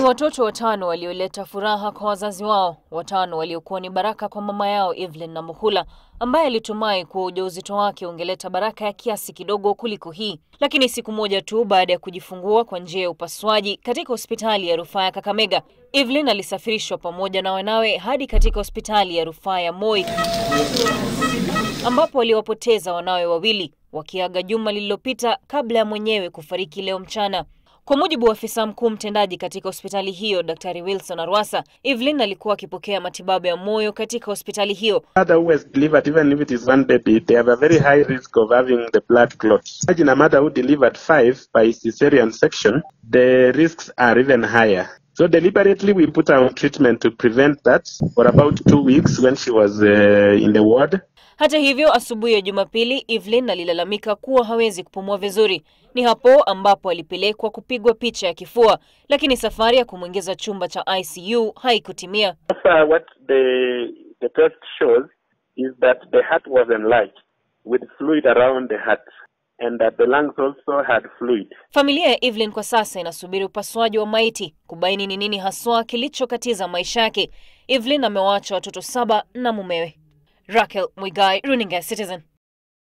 watoto watano walioleta furaha kwa wazazi wao, watano waliokuwa ni baraka kwa mama yao Everlyn Namukhula, ambaye alitumai kuwa ujauzito wake ungeleta baraka ya kiasi kidogo kuliko hii. Lakini siku moja tu baada ya kujifungua kwa njia ya upasuaji katika hospitali ya rufaa ya Kakamega, Everlyn alisafirishwa pamoja na wanawe hadi katika hospitali ya rufaa ya Moyo, ambapo waliwapoteza wanawe wawili, wakiaga juma lililopita kabla ya mwenyewe kufariki leo mchana. Kwa mujibu wa afisa mkuu mtendaji katika hospitali hiyo, Daktari Wilson Arwasa, Everlyn alikuwa akipokea matibabu ya moyo katika hospitali hiyo. Mother who was delivered, even if it is one baby, they have a very high risk of having the blood clots. Imagine a mother who delivered 5 by cesarean section, the risks are even higher. So deliberately we put her on treatment to prevent that for about 2 weeks when she was in the ward. Hata hivyo, asubuhi ya Jumapili, Everlyn alilalamika kuwa hawezi kupumua vizuri. Ni hapo ambapo alipelekwa kupigwa picha ya kifua, lakini safari ya kumwingiza chumba cha ICU haikutimia. What the test shows is that the heart was enlarged with fluid around the heart and that the lungs also had fluid. Familia ya Everlyn kwa sasa inasubiri upasuaji wa maiti kubaini ni nini haswa kilichokatiza maisha yake. Everlyn amewaacha watoto 7 na mumewe. Raquel Muigai, Runinga Citizen.